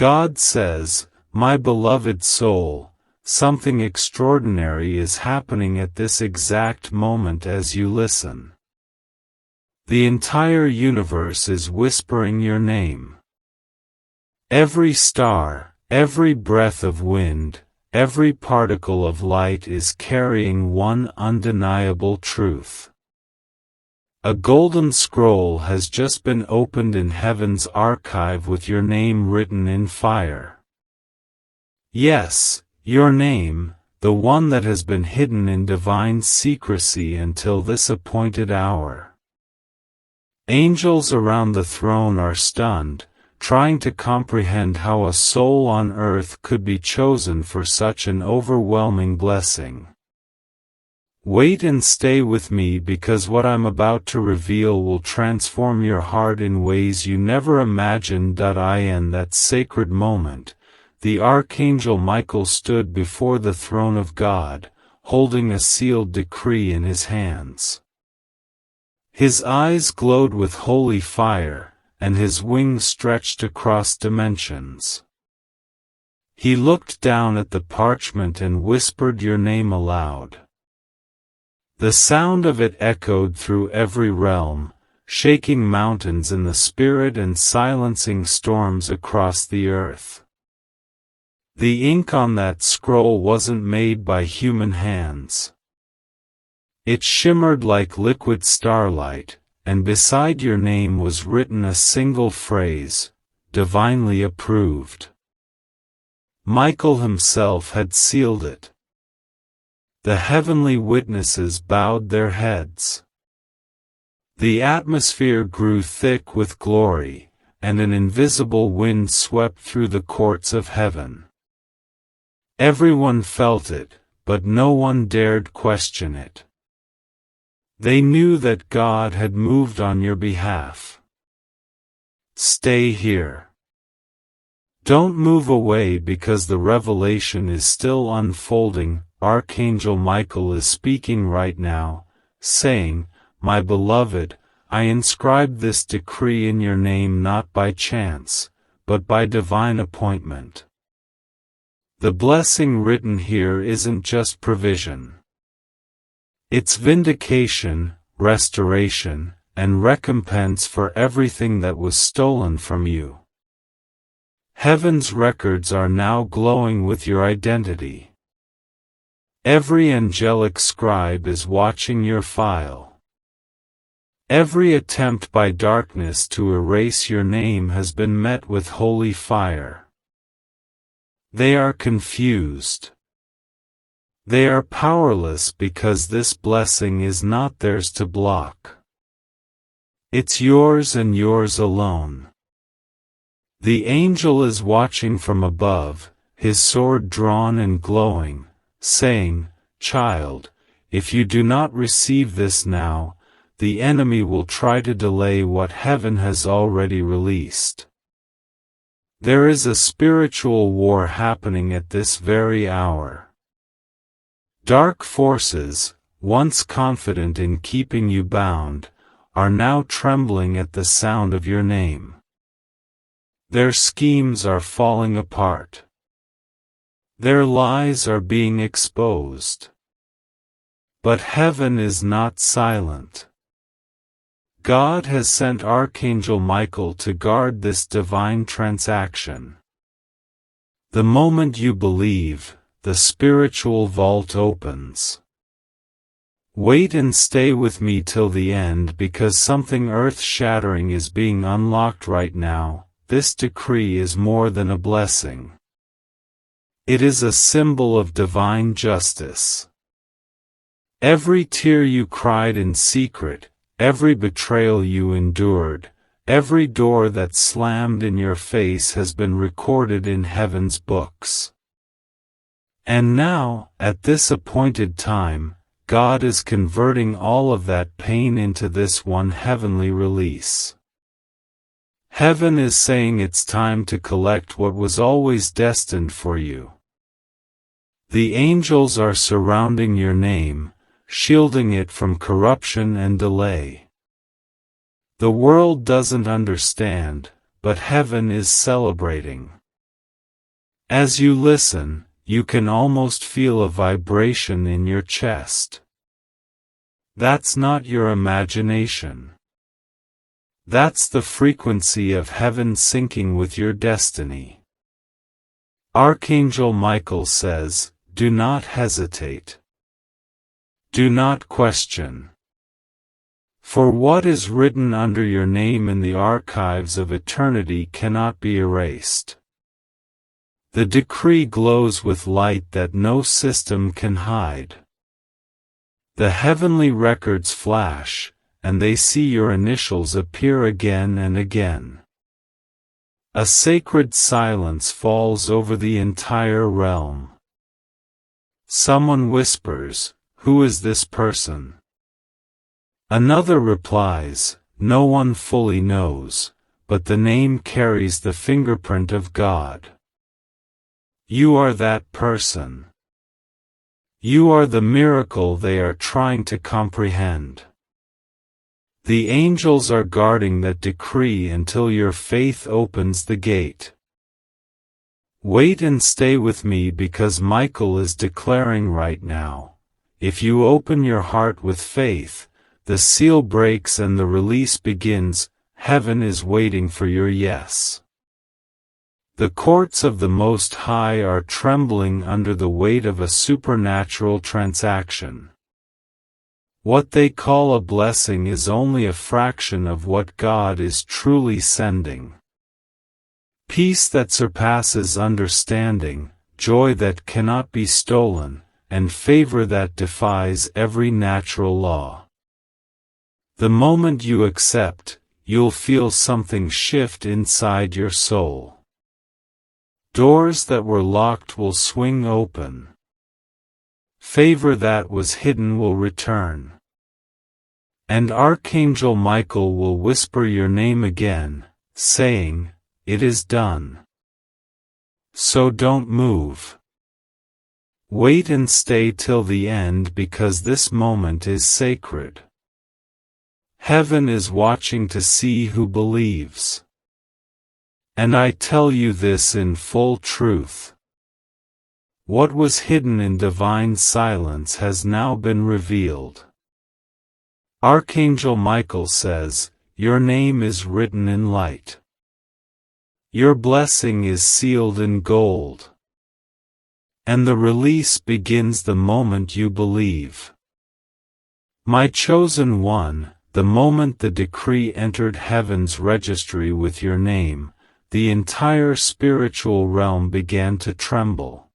God says, "My beloved soul, something extraordinary is happening at this exact moment as you listen. The entire universe is whispering your name. Every star, every breath of wind, every particle of light is carrying one undeniable truth. A golden scroll has just been opened in heaven's archive with your name written in fire. Yes, your name, the one that has been hidden in divine secrecy until this appointed hour. Angels around the throne are stunned, trying to comprehend how a soul on earth could be chosen for such an overwhelming blessing. Wait and stay with me, because what I'm about to reveal will transform your heart in ways you never imagined. In that sacred moment, the Archangel Michael stood before the throne of God, holding a sealed decree in his hands. His eyes glowed with holy fire, and his wings stretched across dimensions. He looked down at the parchment and whispered your name aloud. The sound of it echoed through every realm, shaking mountains in the spirit and silencing storms across the earth. The ink on that scroll wasn't made by human hands. It shimmered like liquid starlight, and beside your name was written a single phrase, "Divinely approved." Michael himself had sealed it. The heavenly witnesses bowed their heads. The atmosphere grew thick with glory, and an invisible wind swept through the courts of heaven. Everyone felt it, but no one dared question it. They knew that God had moved on your behalf. Stay here. Don't move away, because the revelation is still unfolding. Archangel Michael is speaking right now, saying, "My beloved, I inscribed this decree in your name not by chance, but by divine appointment. The blessing written here isn't just provision. It's vindication, restoration, and recompense for everything that was stolen from you. Heaven's records are now glowing with your identity. Every angelic scribe is watching your file. Every attempt by darkness to erase your name has been met with holy fire. They are confused. They are powerless, because this blessing is not theirs to block. It's yours and yours alone. The angel is watching from above, his sword drawn and glowing, saying, "Child, if you do not receive this now, the enemy will try to delay what heaven has already released." There is a spiritual war happening at this very hour. Dark forces, once confident in keeping you bound, are now trembling at the sound of your name. Their schemes are falling apart. Their lies are being exposed. But heaven is not silent. God has sent Archangel Michael to guard this divine transaction. The moment you believe, the spiritual vault opens. Wait and stay with me till the end, because something earth-shattering is being unlocked right now. This decree is more than a blessing. It is a symbol of divine justice. Every tear you cried in secret, every betrayal you endured, every door that slammed in your face has been recorded in heaven's books. And now, at this appointed time, God is converting all of that pain into this one heavenly release. Heaven is saying it's time to collect what was always destined for you. The angels are surrounding your name, shielding it from corruption and delay. The world doesn't understand, but heaven is celebrating. As you listen, you can almost feel a vibration in your chest. That's not your imagination. That's the frequency of heaven syncing with your destiny. Archangel Michael says, do not hesitate. Do not question. For what is written under your name in the archives of eternity cannot be erased. The decree glows with light that no system can hide. The heavenly records flash, and they see your initials appear again and again. A sacred silence falls over the entire realm. Someone whispers, "Who is this person?" Another replies, "No one fully knows, but the name carries the fingerprint of God." You are that person. You are the miracle they are trying to comprehend. The angels are guarding that decree until your faith opens the gate. Wait and stay with me, because Michael is declaring right now, if you open your heart with faith, the seal breaks and the release begins. Heaven is waiting for your yes. The courts of the Most High are trembling under the weight of a supernatural transaction. What they call a blessing is only a fraction of what God is truly sending. Peace that surpasses understanding, joy that cannot be stolen, and favor that defies every natural law. The moment you accept, you'll feel something shift inside your soul. Doors that were locked will swing open. Favor that was hidden will return. And Archangel Michael will whisper your name again, saying, "It is done." So don't move. Wait and stay till the end, because this moment is sacred. Heaven is watching to see who believes. And I tell you this in full truth. What was hidden in divine silence has now been revealed. Archangel Michael says, your name is written in light. Your blessing is sealed in gold. And the release begins the moment you believe. My chosen one, the moment the decree entered heaven's registry with your name, the entire spiritual realm began to tremble.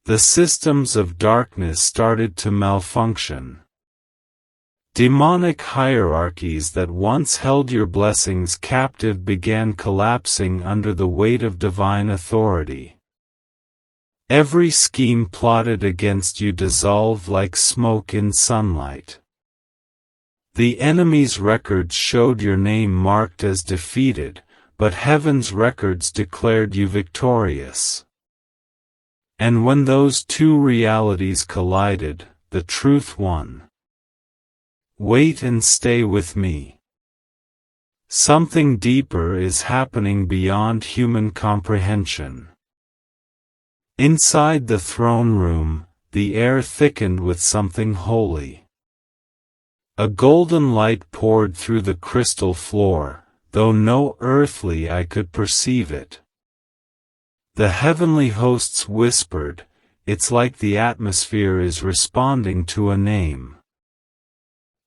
The systems of darkness started to malfunction. Demonic hierarchies that once held your blessings captive began collapsing under the weight of divine authority. Every scheme plotted against you dissolved like smoke in sunlight. The enemy's records showed your name marked as defeated, but heaven's records declared you victorious. And when those two realities collided, the truth won. Wait and stay with me. Something deeper is happening beyond human comprehension. Inside the throne room, the air thickened with something holy. A golden light poured through the crystal floor, though no earthly eye could perceive it. The heavenly hosts whispered, "It's like the atmosphere is responding to a name."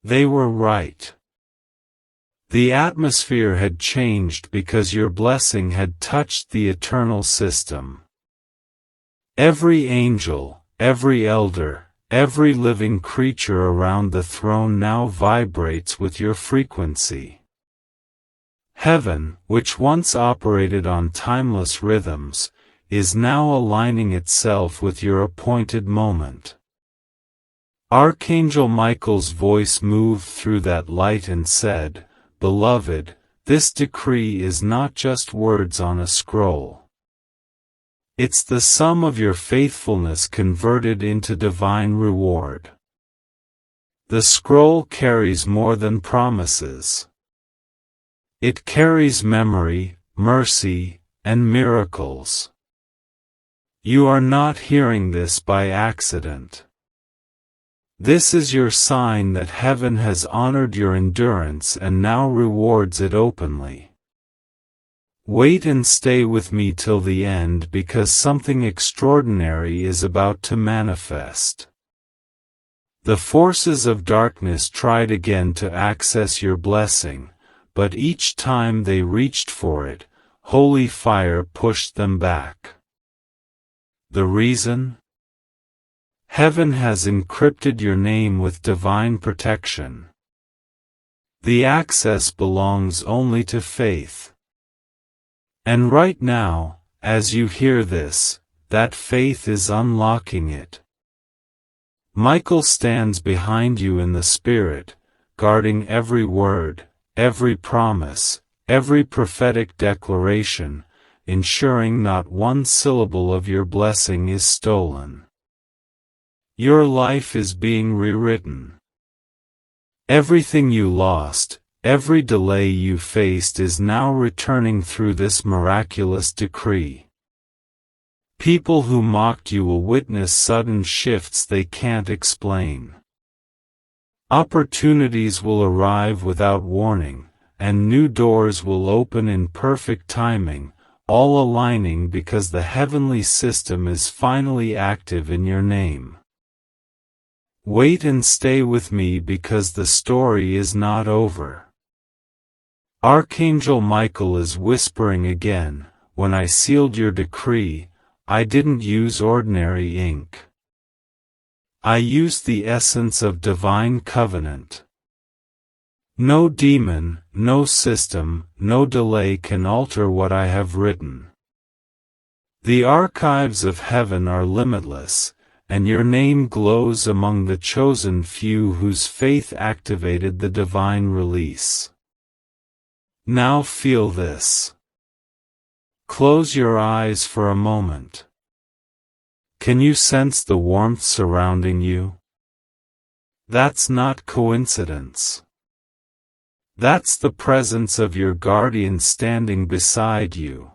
They were right. The atmosphere had changed because your blessing had touched the eternal system. Every angel, every elder, every living creature around the throne now vibrates with your frequency. Heaven, which once operated on timeless rhythms, is now aligning itself with your appointed moment. Archangel Michael's voice moved through that light and said, "Beloved, this decree is not just words on a scroll. It's the sum of your faithfulness converted into divine reward." The scroll carries more than promises. It carries memory, mercy, and miracles. You are not hearing this by accident. This is your sign that heaven has honored your endurance and now rewards it openly. Wait and stay with me till the end because something extraordinary is about to manifest. The forces of darkness tried again to access your blessing, but each time they reached for it, holy fire pushed them back. The reason? Heaven has encrypted your name with divine protection. The access belongs only to faith. And right now, as you hear this, that faith is unlocking it. Michael stands behind you in the Spirit, guarding every word, every promise, every prophetic declaration, ensuring not one syllable of your blessing is stolen. Your life is being rewritten. Everything you lost, every delay you faced is now returning through this miraculous decree. People who mocked you will witness sudden shifts they can't explain. Opportunities will arrive without warning, and new doors will open in perfect timing, all aligning because the heavenly system is finally active in your name. Wait and stay with me because the story is not over. Archangel Michael is whispering again, when I sealed your decree, I didn't use ordinary ink. I used the essence of divine covenant. No demon, no system, no delay can alter what I have written. The archives of heaven are limitless, and your name glows among the chosen few whose faith activated the divine release. Now feel this. Close your eyes for a moment. Can you sense the warmth surrounding you? That's not coincidence. That's the presence of your guardian standing beside you.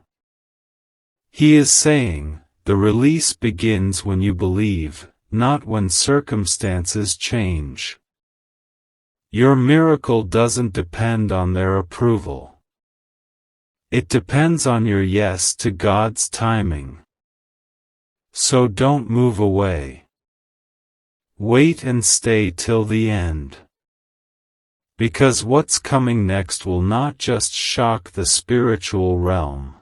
He is saying, the release begins when you believe, not when circumstances change. Your miracle doesn't depend on their approval. It depends on your yes to God's timing. So don't move away. Wait and stay till the end. Because what's coming next will not just shock the spiritual realm.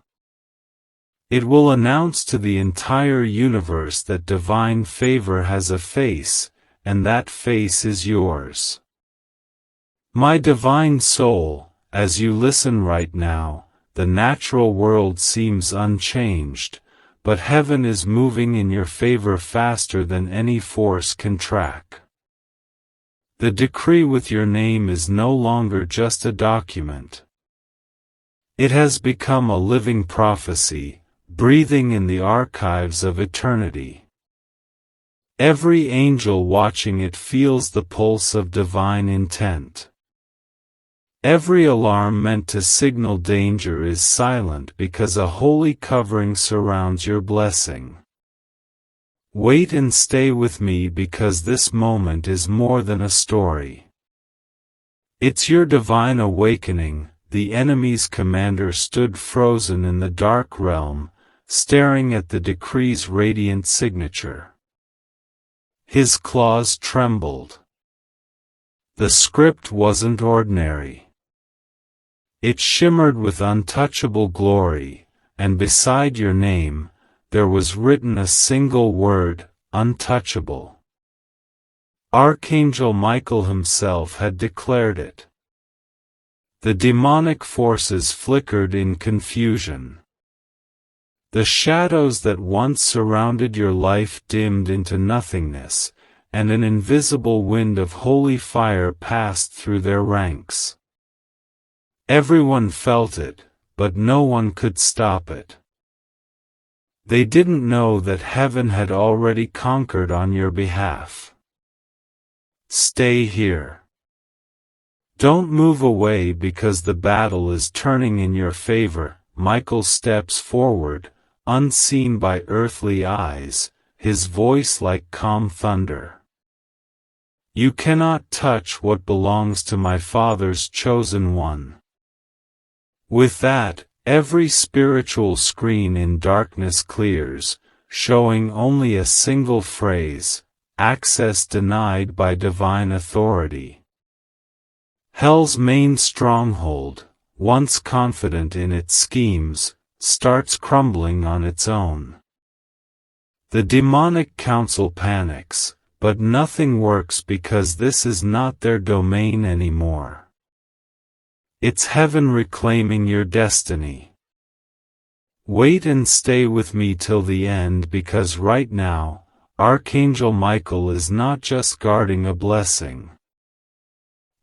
It will announce to the entire universe that divine favor has a face, and that face is yours. My divine soul, as you listen right now, the natural world seems unchanged, but heaven is moving in your favor faster than any force can track. The decree with your name is no longer just a document. It has become a living prophecy, breathing in the archives of eternity. Every angel watching it feels the pulse of divine intent. Every alarm meant to signal danger is silent because a holy covering surrounds your blessing. Wait and stay with me because this moment is more than a story. It's your divine awakening. The enemy's commander stood frozen in the dark realm, staring at the decree's radiant signature. His claws trembled. The script wasn't ordinary. It shimmered with untouchable glory, and beside your name, there was written a single word, untouchable. Archangel Michael himself had declared it. The demonic forces flickered in confusion. The shadows that once surrounded your life dimmed into nothingness, and an invisible wind of holy fire passed through their ranks. Everyone felt it, but no one could stop it. They didn't know that heaven had already conquered on your behalf. Stay here. Don't move away because the battle is turning in your favor. Michael steps forward, unseen by earthly eyes, his voice like calm thunder. You cannot touch what belongs to my Father's chosen one. With that, every spiritual screen in darkness clears, showing only a single phrase: access denied by divine authority. Hell's main stronghold, once confident in its schemes, starts crumbling on its own. The demonic council panics, but nothing works because this is not their domain anymore. It's heaven reclaiming your destiny. Wait and stay with me till the end, because right now, Archangel Michael is not just guarding a blessing.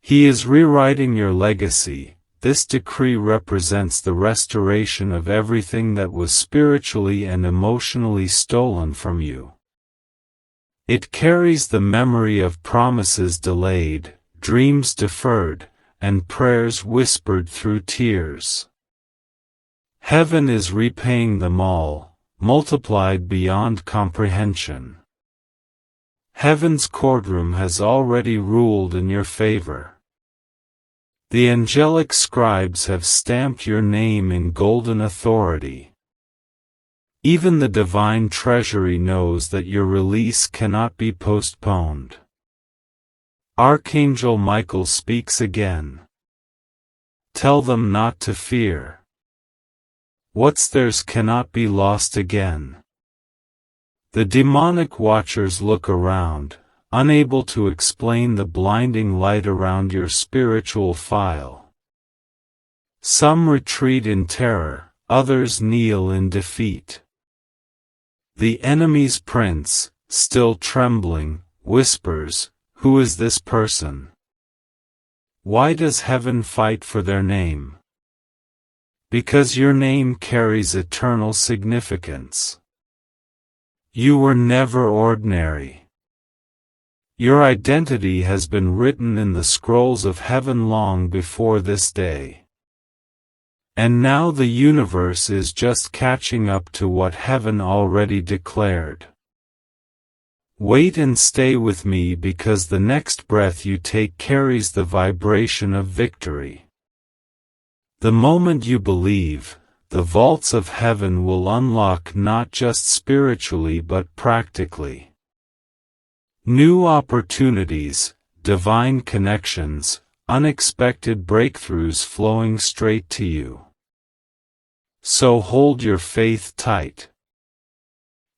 He is rewriting your legacy. This decree represents the restoration of everything that was spiritually and emotionally stolen from you. It carries the memory of promises delayed, dreams deferred, and prayers whispered through tears. Heaven is repaying them all, multiplied beyond comprehension. Heaven's courtroom has already ruled in your favor. The angelic scribes have stamped your name in golden authority. Even the divine treasury knows that your release cannot be postponed. Archangel Michael speaks again. Tell them not to fear. What's theirs cannot be lost again. The demonic watchers look around, unable to explain the blinding light around your spiritual file. Some retreat in terror, others kneel in defeat. The enemy's prince, still trembling, whispers, "Who is this person? Why does heaven fight for their name?" Because your name carries eternal significance. You were never ordinary. Your identity has been written in the scrolls of heaven long before this day. And now the universe is just catching up to what heaven already declared. Wait and stay with me, because the next breath you take carries the vibration of victory. The moment you believe, the vaults of heaven will unlock, not just spiritually but practically. New opportunities, divine connections, unexpected breakthroughs flowing straight to you. So hold your faith tight.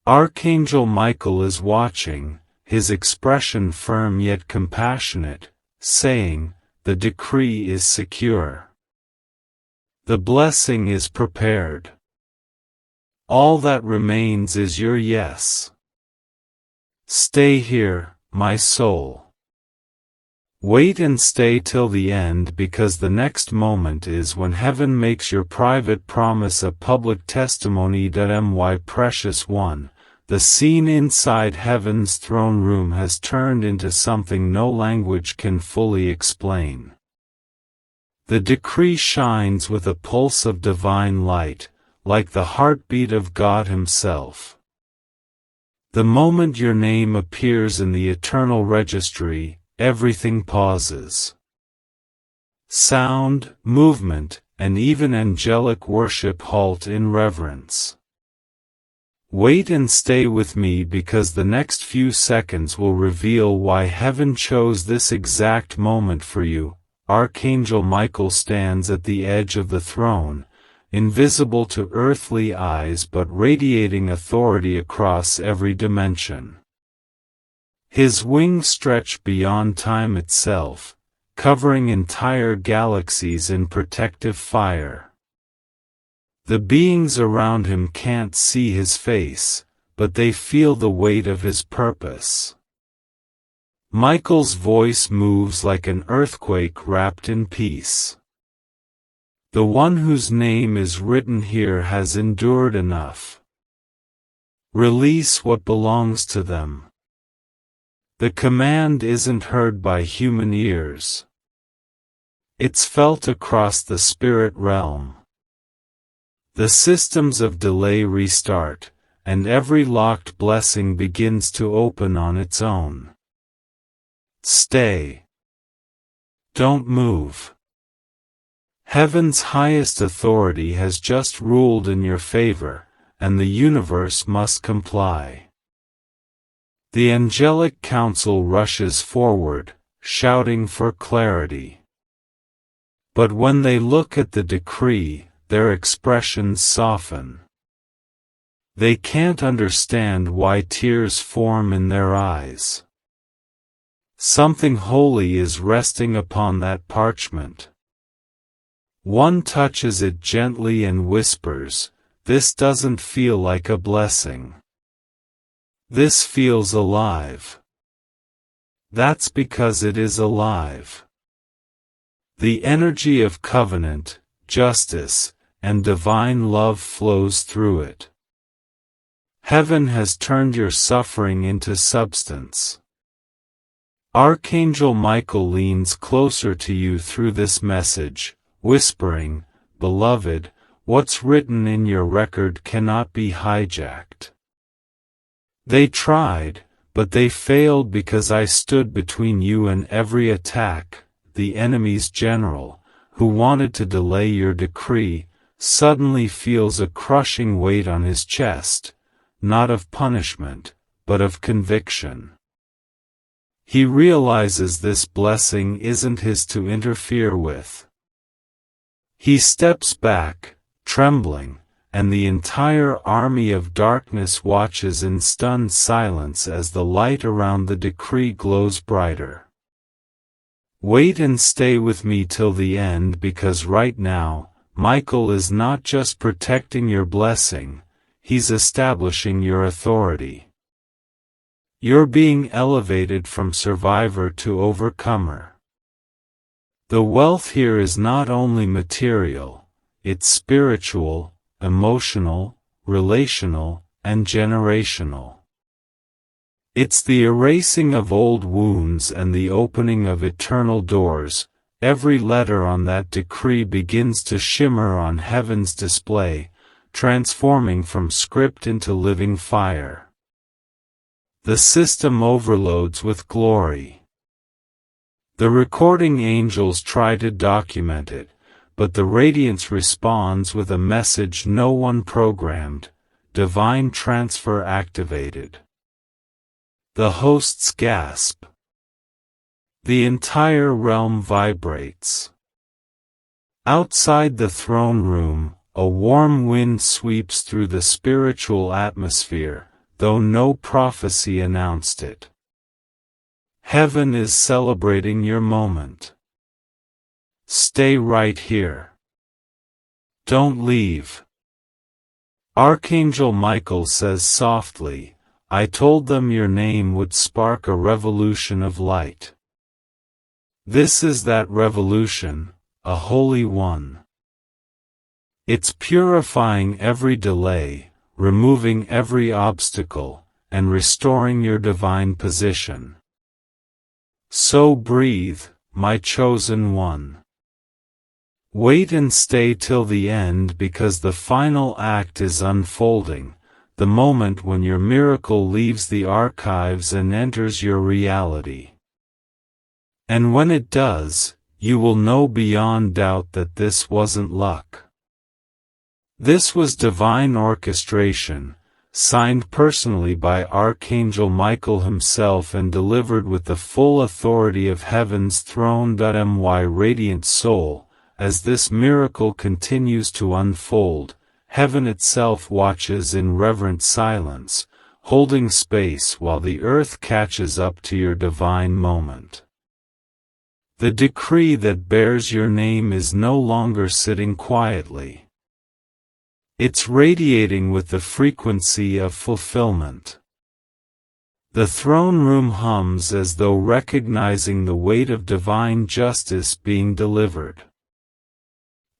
Archangel Michael is watching, his expression firm yet compassionate, saying, "The decree is secure. The blessing is prepared. All that remains is your yes. Stay here, my soul. Wait and stay till the end, because the next moment is when heaven makes your private promise a public testimony. My precious one, the scene inside heaven's throne room has turned into something no language can fully explain. The decree shines with a pulse of divine light, like the heartbeat of God Himself. The moment your name appears in the eternal registry, everything pauses. Sound, movement, and even angelic worship halt in reverence. Wait and stay with me, because the next few seconds will reveal why heaven chose this exact moment for you. Archangel Michael stands at the edge of the throne, invisible to earthly eyes but radiating authority across every dimension. His wings stretch beyond time itself, covering entire galaxies in protective fire. The beings around him can't see his face, but they feel the weight of his purpose. Michael's voice moves like an earthquake wrapped in peace. The one whose name is written here has endured enough. Release what belongs to them. The command isn't heard by human ears. It's felt across the spirit realm. The systems of delay restart, and every locked blessing begins to open on its own. Stay. Don't move. Heaven's highest authority has just ruled in your favor, and the universe must comply. The angelic council rushes forward, shouting for clarity. But when they look at the decree, their expressions soften. They can't understand why tears form in their eyes. Something holy is resting upon that parchment. One touches it gently and whispers, "This doesn't feel like a blessing. This feels alive." That's because it is alive. The energy of covenant, justice, and divine love flows through it. Heaven has turned your suffering into substance. Archangel Michael leans closer to you through this message, whispering, "Beloved, what's written in your record cannot be hijacked." They tried, but they failed because I stood between you and every attack. The enemy's general, who wanted to delay your decree, suddenly feels a crushing weight on his chest, not of punishment, but of conviction. He realizes this blessing isn't his to interfere with. He steps back, trembling, and the entire army of darkness watches in stunned silence as the light around the decree glows brighter. Wait and stay with me till the end, because right now, Michael is not just protecting your blessing, he's establishing your authority. You're being elevated from survivor to overcomer. The wealth here is not only material, it's spiritual, emotional, relational, and generational. It's the erasing of old wounds and the opening of eternal doors. Every letter on that decree begins to shimmer on heaven's display, transforming from script into living fire. The system overloads with glory. The recording angels try to document it, but the radiance responds with a message no one programmed, divine transfer activated. The hosts gasp. The entire realm vibrates. Outside the throne room, a warm wind sweeps through the spiritual atmosphere, though no prophecy announced it. Heaven is celebrating your moment. Stay right here. Don't leave. Archangel Michael says softly, "I told them your name would spark a revolution of light." This is that revolution, a holy one. It's purifying every delay, removing every obstacle, and restoring your divine position. So breathe, my chosen one. Wait and stay till the end, because the final act is unfolding, the moment when your miracle leaves the archives and enters your reality. And when it does, you will know beyond doubt that this wasn't luck. This was divine orchestration, signed personally by Archangel Michael himself and delivered with the full authority of heaven's throne. My radiant soul, as this miracle continues to unfold, heaven itself watches in reverent silence, holding space while the earth catches up to your divine moment. The decree that bears your name is no longer sitting quietly. It's radiating with the frequency of fulfillment. The throne room hums as though recognizing the weight of divine justice being delivered.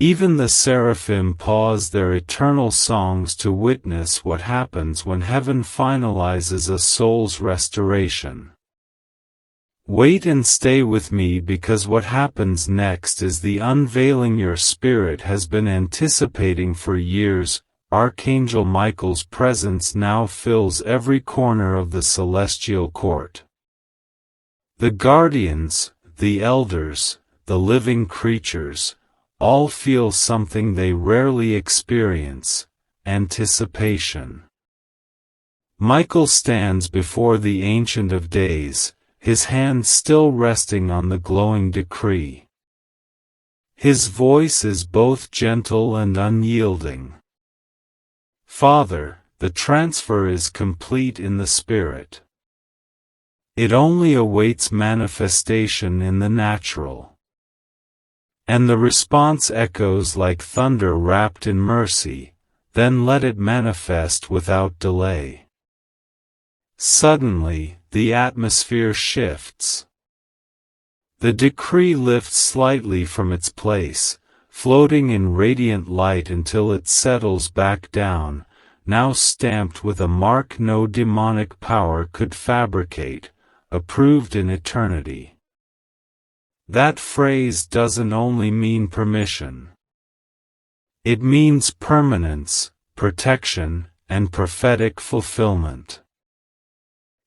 Even the seraphim pause their eternal songs to witness what happens when heaven finalizes a soul's restoration. Wait and stay with me, because what happens next is the unveiling your spirit has been anticipating for years. Archangel Michael's presence now fills every corner of the celestial court. The guardians, the elders, the living creatures, all feel something they rarely experience: anticipation. Michael stands before the Ancient of Days, his hand still resting on the glowing decree. His voice is both gentle and unyielding. Father, the transfer is complete in the Spirit. It only awaits manifestation in the natural. And the response echoes like thunder wrapped in mercy: then let it manifest without delay. Suddenly, the atmosphere shifts. The decree lifts slightly from its place, floating in radiant light until it settles back down, now stamped with a mark no demonic power could fabricate: approved in eternity. That phrase doesn't only mean permission. It means permanence, protection, and prophetic fulfillment.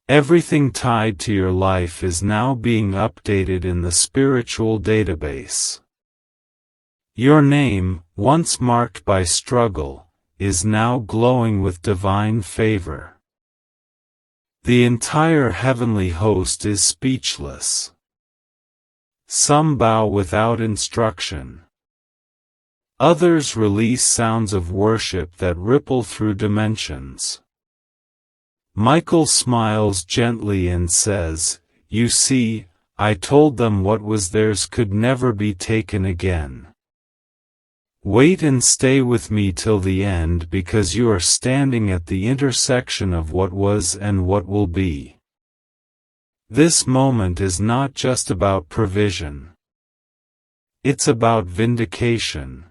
Everything tied to your life is now being updated in the spiritual database. Your name, once marked by struggle, is now glowing with divine favor. The entire heavenly host is speechless. Some bow without instruction. Others release sounds of worship that ripple through dimensions. Michael smiles gently and says, "You see, I told them what was theirs could never be taken again. Wait and stay with me till the end, because you are standing at the intersection of what was and what will be." This moment is not just about provision. It's about vindication.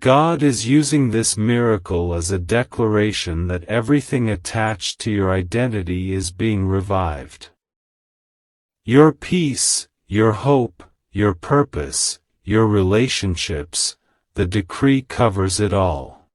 God is using this miracle as a declaration that everything attached to your identity is being revived. Your peace, your hope, your purpose, your relationships, the decree covers it all.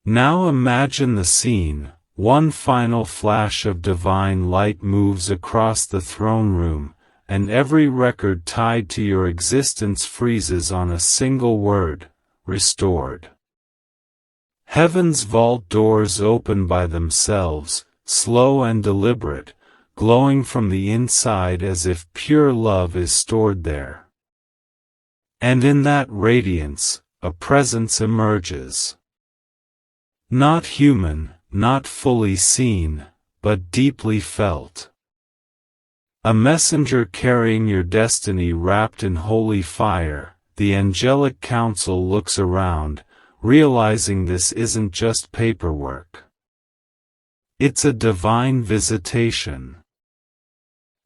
Now imagine the scene. One final flash of divine light moves across the throne room, and every record tied to your existence freezes on a single word: restored. Heaven's vault doors open by themselves, slow and deliberate, glowing from the inside as if pure love is stored there. And in that radiance, a presence emerges. Not human, not fully seen, but deeply felt. A messenger carrying your destiny wrapped in holy fire. The angelic council looks around, realizing this isn't just paperwork. It's a divine visitation.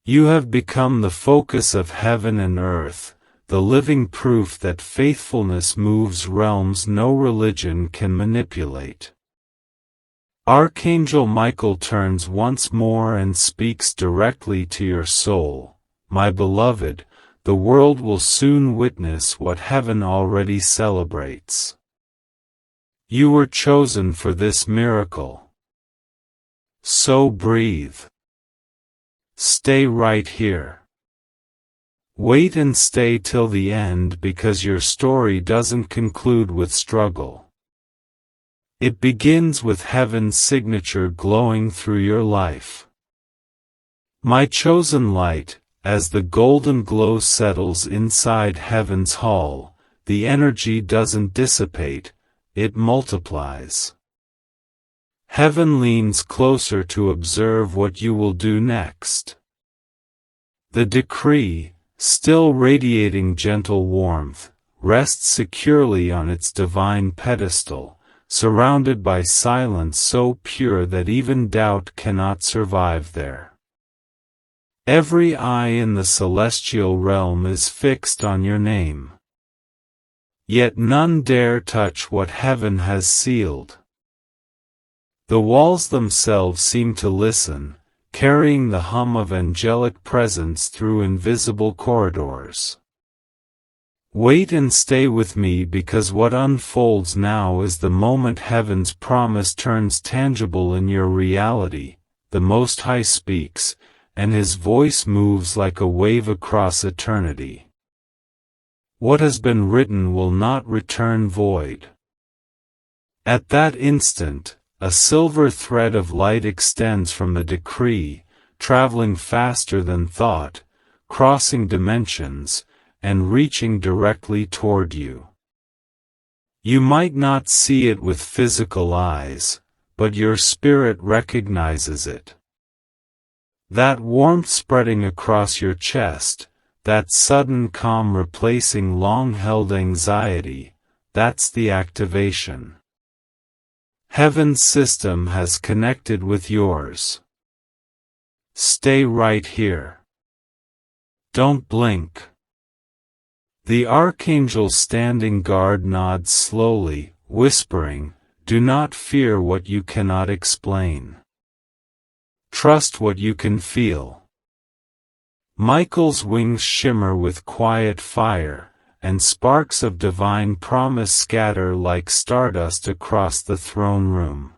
You have become the focus of heaven and earth, the living proof that faithfulness moves realms no religion can manipulate. Archangel Michael turns once more and speaks directly to your soul. My beloved, the world will soon witness what heaven already celebrates. You were chosen for this miracle. So breathe. Stay right here. Wait and stay till the end, because your story doesn't conclude with struggle. It begins with heaven's signature glowing through your life. My chosen light, as the golden glow settles inside heaven's hall, the energy doesn't dissipate, it multiplies. Heaven leans closer to observe what you will do next. The decree, still radiating gentle warmth, rests securely on its divine pedestal, surrounded by silence so pure that even doubt cannot survive there. Every eye in the celestial realm is fixed on your name. Yet none dare touch what heaven has sealed. The walls themselves seem to listen, carrying the hum of angelic presence through invisible corridors. Wait and stay with me, because what unfolds now is the moment heaven's promise turns tangible in your reality. The Most High speaks, and His voice moves like a wave across eternity. What has been written will not return void. At that instant, a silver thread of light extends from the decree, traveling faster than thought, crossing dimensions, and reaching directly toward you. You might not see it with physical eyes, but your spirit recognizes it. That warmth spreading across your chest, that sudden calm replacing long-held anxiety, that's the activation. Heaven's system has connected with yours. Stay right here. Don't blink. The archangel standing guard nods slowly, whispering, "Do not fear what you cannot explain. Trust what you can feel." Michael's wings shimmer with quiet fire, and sparks of divine promise scatter like stardust across the throne room.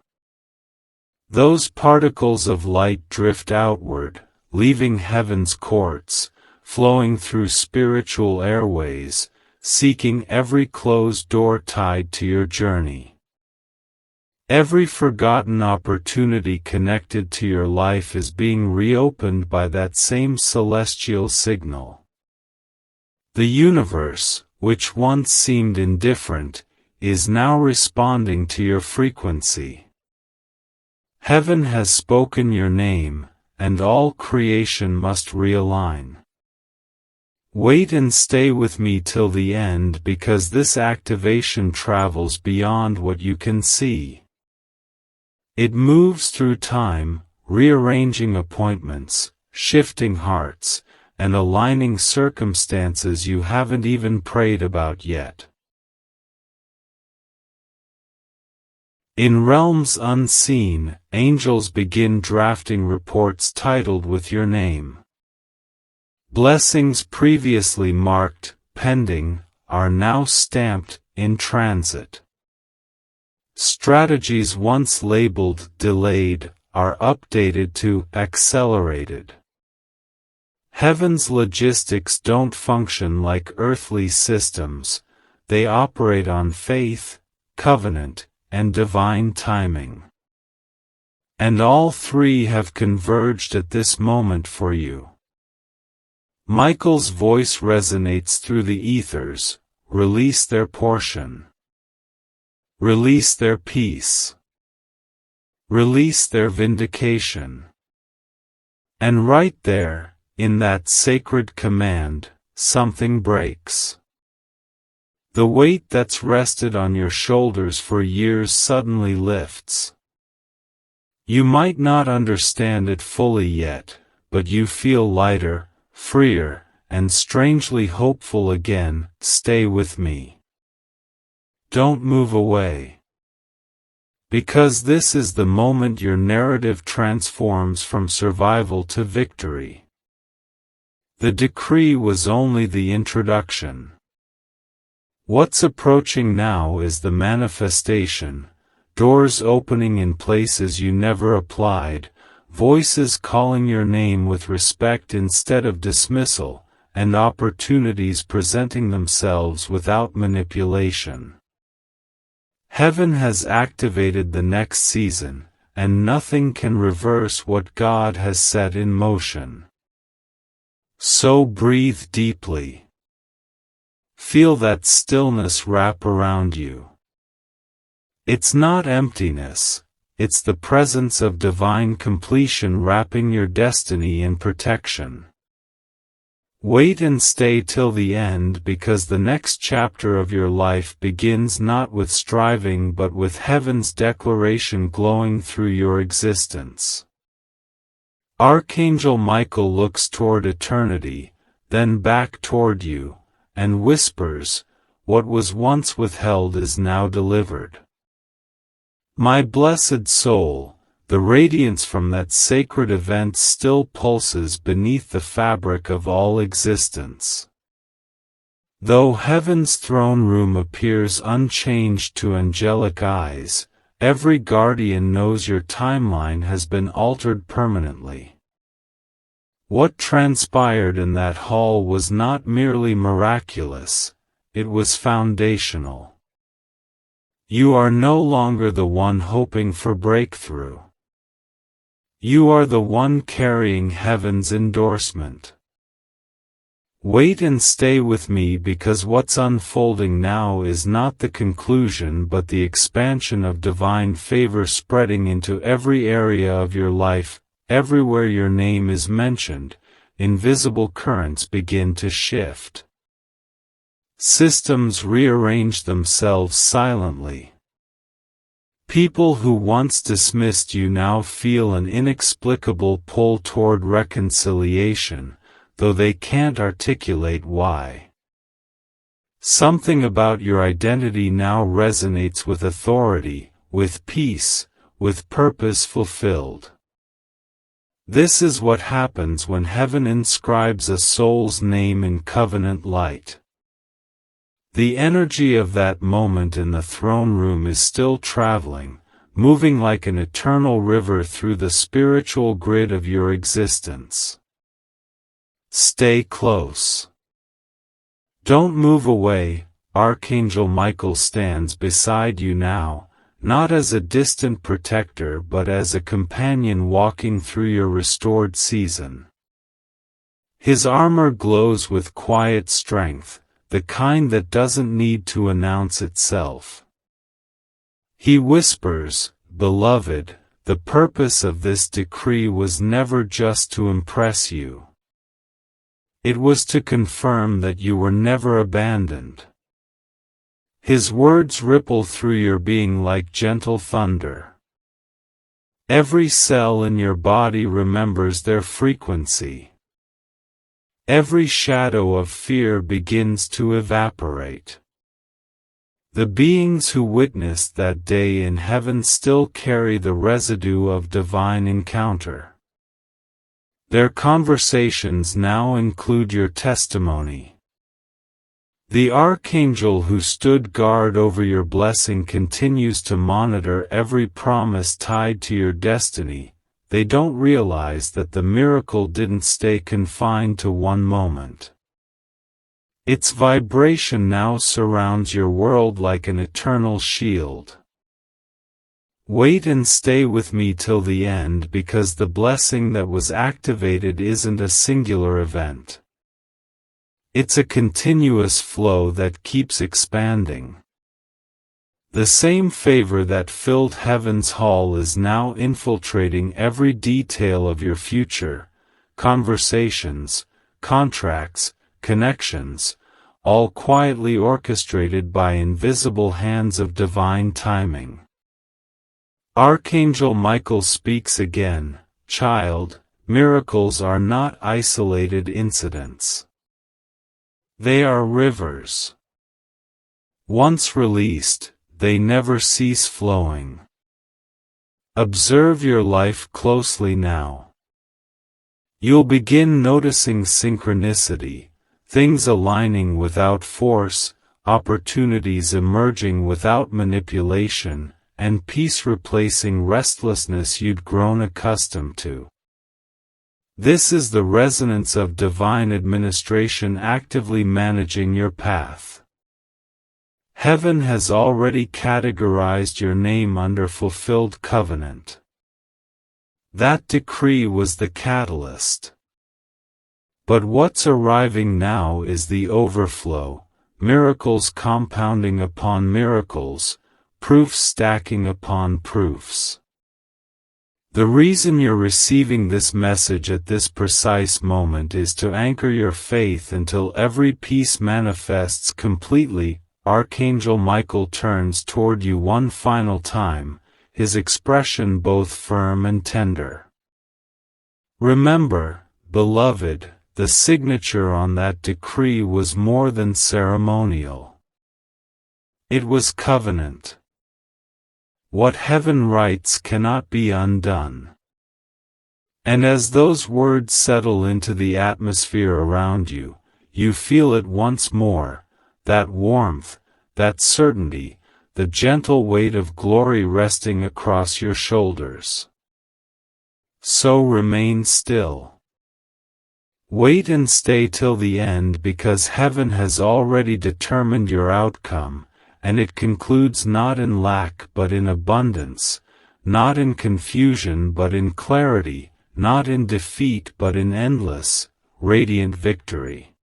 Those particles of light drift outward, leaving heaven's courts, flowing through spiritual airways, seeking every closed door tied to your journey. Every forgotten opportunity connected to your life is being reopened by that same celestial signal. The universe, which once seemed indifferent, is now responding to your frequency. Heaven has spoken your name, and all creation must realign. Wait and stay with me till the end, because this activation travels beyond what you can see. It moves through time, rearranging appointments, shifting hearts, and aligning circumstances you haven't even prayed about yet. In realms unseen, angels begin drafting reports titled with your name. Blessings previously marked, pending, are now stamped, in transit. Strategies once labeled, delayed, are updated to, accelerated. Heaven's logistics don't function like earthly systems, they operate on faith, covenant, and divine timing. And all three have converged at this moment for you. Michael's voice resonates through the ethers: release their portion. Release their peace. Release their vindication. And right there, in that sacred command, something breaks. The weight that's rested on your shoulders for years suddenly lifts. You might not understand it fully yet, but you feel lighter, freer, and strangely hopeful again. Stay with me. Don't move away. Because this is the moment your narrative transforms from survival to victory. The decree was only the introduction. What's approaching now is the manifestation, doors opening in places you never applied, voices calling your name with respect instead of dismissal, and opportunities presenting themselves without manipulation. Heaven has activated the next season, and nothing can reverse what God has set in motion. So breathe deeply. Feel that stillness wrap around you. It's not emptiness, it's the presence of divine completion wrapping your destiny in protection. Wait and stay till the end, because the next chapter of your life begins not with striving but with heaven's declaration glowing through your existence. Archangel Michael looks toward eternity, then back toward you, and whispers, "What was once withheld is now delivered." My blessed soul, the radiance from that sacred event still pulses beneath the fabric of all existence. Though heaven's throne room appears unchanged to angelic eyes, every guardian knows your timeline has been altered permanently. What transpired in that hall was not merely miraculous, it was foundational. You are no longer the one hoping for breakthrough. You are the one carrying heaven's endorsement. Wait and stay with me, because what's unfolding now is not the conclusion but the expansion of divine favor spreading into every area of your life. Everywhere your name is mentioned, invisible currents begin to shift. Systems rearrange themselves silently. People who once dismissed you now feel an inexplicable pull toward reconciliation, though they can't articulate why. Something about your identity now resonates with authority, with peace, with purpose fulfilled. This is what happens when heaven inscribes a soul's name in covenant light. The energy of that moment in the throne room is still traveling, moving like an eternal river through the spiritual grid of your existence. Stay close. Don't move away. Archangel Michael stands beside you now, not as a distant protector but as a companion walking through your restored season. His armor glows with quiet strength, the kind that doesn't need to announce itself. He whispers, "Beloved, the purpose of this decree was never just to impress you. It was to confirm that you were never abandoned." His words ripple through your being like gentle thunder. Every cell in your body remembers their frequency. Every shadow of fear begins to evaporate. The beings who witnessed that day in heaven still carry the residue of divine encounter. Their conversations now include your testimony. The archangel who stood guard over your blessing continues to monitor every promise tied to your destiny. They don't realize that the miracle didn't stay confined to one moment. Its vibration now surrounds your world like an eternal shield. Wait and stay with me till the end, because the blessing that was activated isn't a singular event. It's a continuous flow that keeps expanding. The same favor that filled heaven's hall is now infiltrating every detail of your future, conversations, contracts, connections, all quietly orchestrated by invisible hands of divine timing. Archangel Michael speaks again, "Child, miracles are not isolated incidents. They are rivers. Once released, they never cease flowing. Observe your life closely now. You'll begin noticing synchronicity, things aligning without force, opportunities emerging without manipulation, and peace replacing restlessness you'd grown accustomed to. This is the resonance of divine administration actively managing your path. Heaven has already categorized your name under fulfilled covenant. That decree was the catalyst. But what's arriving now is the overflow, miracles compounding upon miracles, proofs stacking upon proofs. The reason you're receiving this message at this precise moment is to anchor your faith until every piece manifests completely. Archangel Michael turns toward you one final time, his expression both firm and tender. Remember, beloved, the signature on that decree was more than ceremonial. It was covenant. What heaven writes cannot be undone. And as those words settle into the atmosphere around you, you feel it once more, that warmth, that certainty, the gentle weight of glory resting across your shoulders. So remain still. Wait and stay till the end, because heaven has already determined your outcome, and it concludes not in lack but in abundance, not in confusion but in clarity, not in defeat but in endless, radiant victory.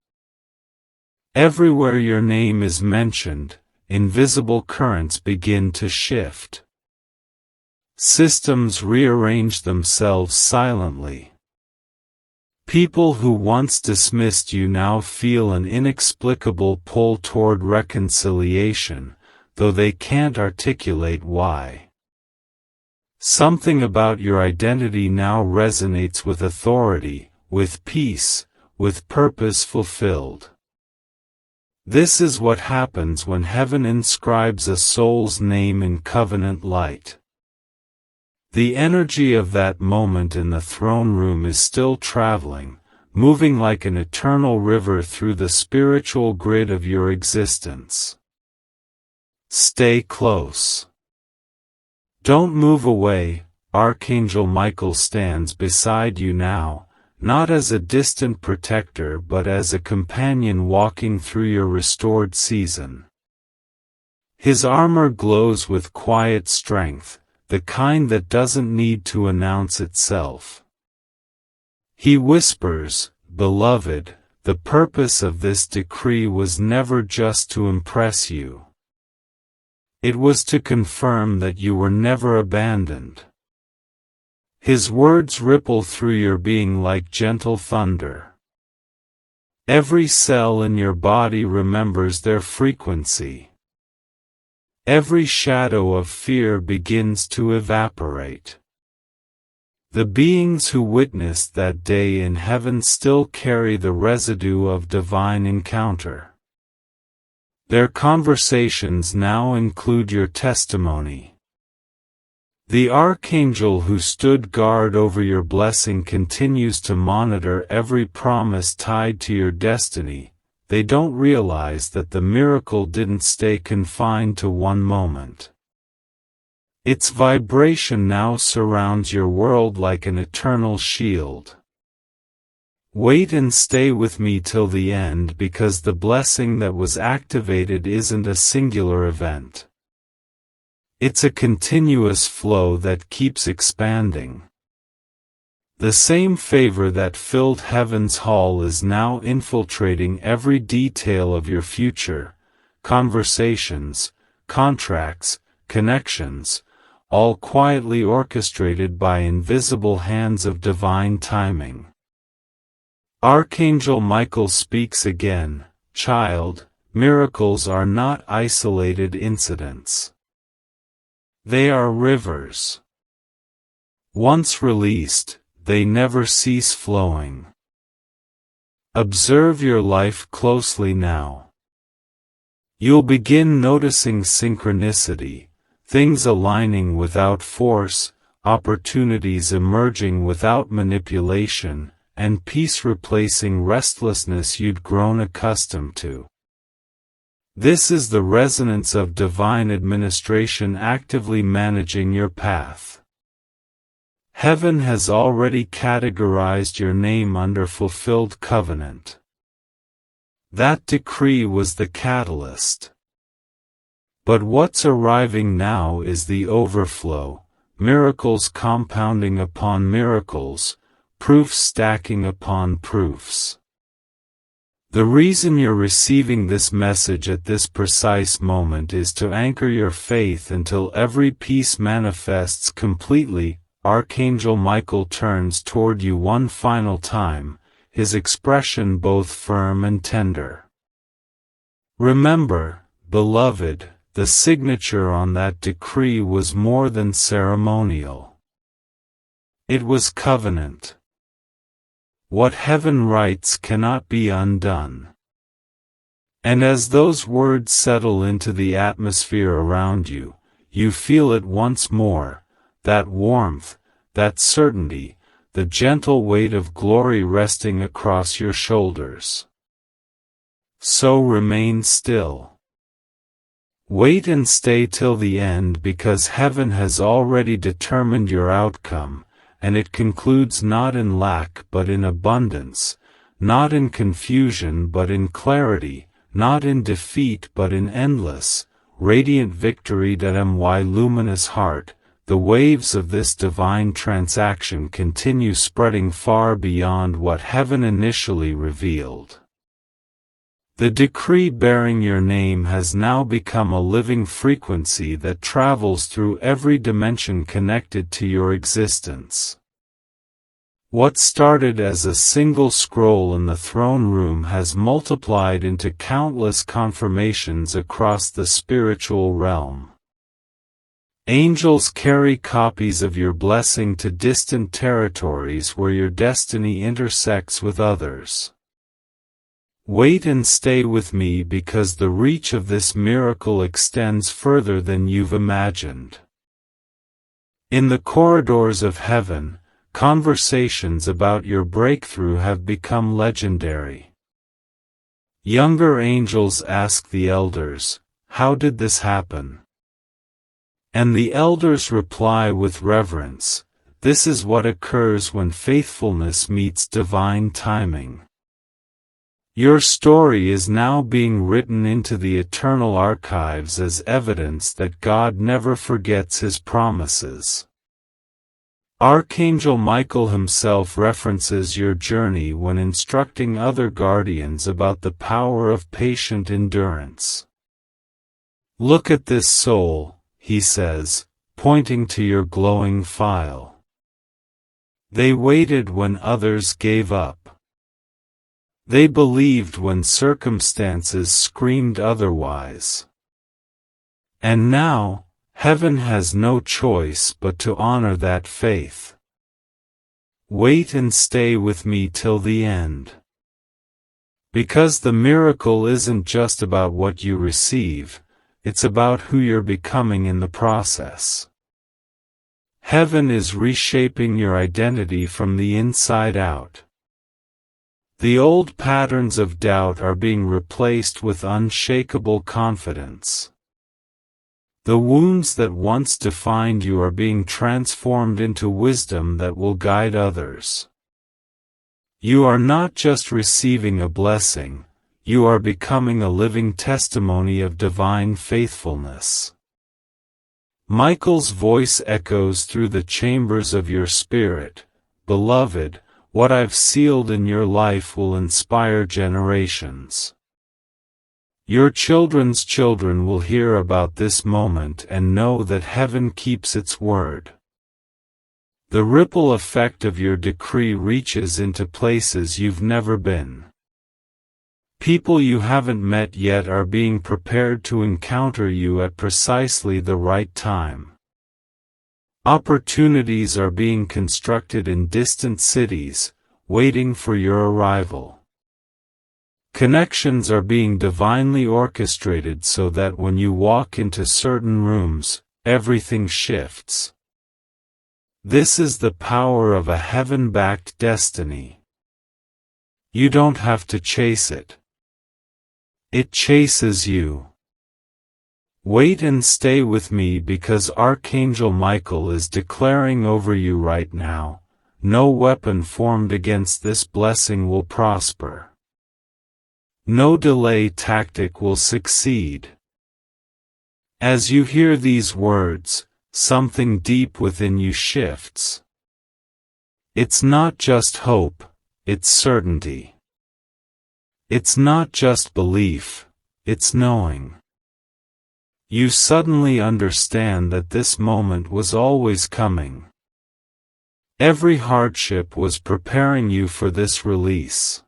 Everywhere your name is mentioned, invisible currents begin to shift. Systems rearrange themselves silently. People who once dismissed you now feel an inexplicable pull toward reconciliation, though they can't articulate why. Something about your identity now resonates with authority, with peace, with purpose fulfilled. This is what happens when heaven inscribes a soul's name in covenant light. The energy of that moment in the throne room is still traveling, moving like an eternal river through the spiritual grid of your existence. Stay close. Don't move away. Archangel Michael stands beside you now, not as a distant protector but as a companion walking through your restored season. His armor glows with quiet strength, the kind that doesn't need to announce itself. He whispers, "Beloved, the purpose of this decree was never just to impress you. It was to confirm that you were never abandoned." His words ripple through your being like gentle thunder. Every cell in your body remembers their frequency. Every shadow of fear begins to evaporate. The beings who witnessed that day in heaven still carry the residue of divine encounter. Their conversations now include your testimony. The archangel who stood guard over your blessing continues to monitor every promise tied to your destiny. They don't realize that the miracle didn't stay confined to one moment. Its vibration now surrounds your world like an eternal shield. Wait and stay with me till the end, because the blessing that was activated isn't a singular event. It's a continuous flow that keeps expanding. The same favor that filled heaven's hall is now infiltrating every detail of your future, conversations, contracts, connections, all quietly orchestrated by invisible hands of divine timing. Archangel Michael speaks again, "Child, miracles are not isolated incidents. They are rivers. Once released, they never cease flowing. Observe your life closely now. You'll begin noticing synchronicity, things aligning without force, opportunities emerging without manipulation, and peace replacing restlessness you'd grown accustomed to. This is the resonance of divine administration actively managing your path. Heaven has already categorized your name under fulfilled covenant. That decree was the catalyst. But what's arriving now is the overflow, miracles compounding upon miracles, proofs stacking upon proofs. The reason you're receiving this message at this precise moment is to anchor your faith until every piece manifests completely. Archangel Michael turns toward you one final time, his expression both firm and tender. Remember, beloved, the signature on that decree was more than ceremonial. It was covenant. What heaven writes cannot be undone. And as those words settle into the atmosphere around you, you feel it once more, that warmth, that certainty, the gentle weight of glory resting across your shoulders. So remain still. Wait and stay till the end, because heaven has already determined your outcome, and it concludes not in lack but in abundance, not in confusion but in clarity, not in defeat but in endless, radiant victory. My luminous heart, the waves of this divine transaction continue spreading far beyond what heaven initially revealed. The decree bearing your name has now become a living frequency that travels through every dimension connected to your existence. What started as a single scroll in the throne room has multiplied into countless confirmations across the spiritual realm. Angels carry copies of your blessing to distant territories where your destiny intersects with others. Wait and stay with me, because the reach of this miracle extends further than you've imagined. In the corridors of heaven, conversations about your breakthrough have become legendary. Younger angels ask the elders, "How did this happen?" And the elders reply with reverence, "This is what occurs when faithfulness meets divine timing." Your story is now being written into the eternal archives as evidence that God never forgets His promises. Archangel Michael himself references your journey when instructing other guardians about the power of patient endurance. "Look at this soul," he says, pointing to your glowing file. "They waited when others gave up. They believed when circumstances screamed otherwise. And now, heaven has no choice but to honor that faith. Wait and stay with me till the end. Because the miracle isn't just about what you receive, it's about who you're becoming in the process. Heaven is reshaping your identity from the inside out. The old patterns of doubt are being replaced with unshakable confidence. The wounds that once defined you are being transformed into wisdom that will guide others. You are not just receiving a blessing, you are becoming a living testimony of divine faithfulness. Michael's voice echoes through the chambers of your spirit, "Beloved, what I've sealed in your life will inspire generations. Your children's children will hear about this moment and know that heaven keeps its word." The ripple effect of your decree reaches into places you've never been. People you haven't met yet are being prepared to encounter you at precisely the right time. Opportunities are being constructed in distant cities, waiting for your arrival. Connections are being divinely orchestrated so that when you walk into certain rooms, everything shifts. This is the power of a heaven-backed destiny. You don't have to chase it. It chases you. Wait and stay with me, because Archangel Michael is declaring over you right now, no weapon formed against this blessing will prosper. No delay tactic will succeed. As you hear these words, something deep within you shifts. It's not just hope, it's certainty. It's not just belief, it's knowing. You suddenly understand that this moment was always coming. Every hardship was preparing you for this release.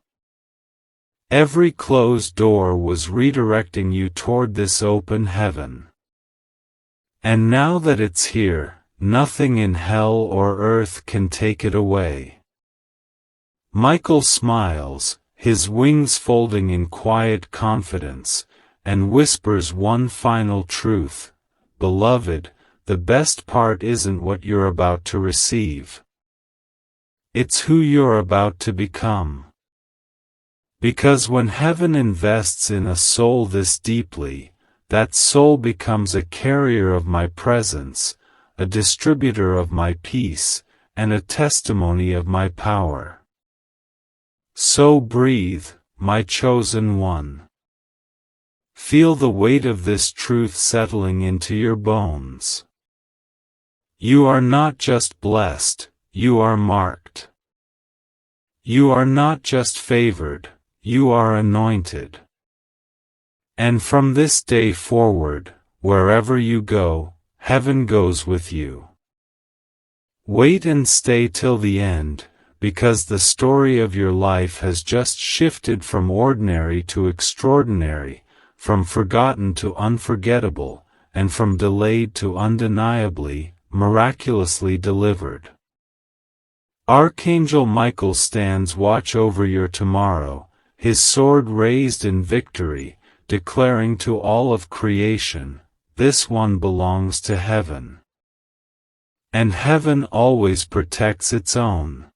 Every closed door was redirecting you toward this open heaven. And now that it's here, nothing in hell or earth can take it away. Michael smiles, his wings folding in quiet confidence, and whispers one final truth: beloved, the best part isn't what you're about to receive. It's who you're about to become. Because when heaven invests in a soul this deeply, that soul becomes a carrier of my presence, a distributor of my peace, and a testimony of my power. So breathe, my chosen one. Feel the weight of this truth settling into your bones. You are not just blessed, you are marked. You are not just favored, you are anointed. And from this day forward, wherever you go, heaven goes with you. Wait and stay till the end, because the story of your life has just shifted from ordinary to extraordinary, from forgotten to unforgettable, and from delayed to undeniably, miraculously delivered. Archangel Michael stands watch over your tomorrow, his sword raised in victory, declaring to all of creation, this one belongs to heaven. And heaven always protects its own.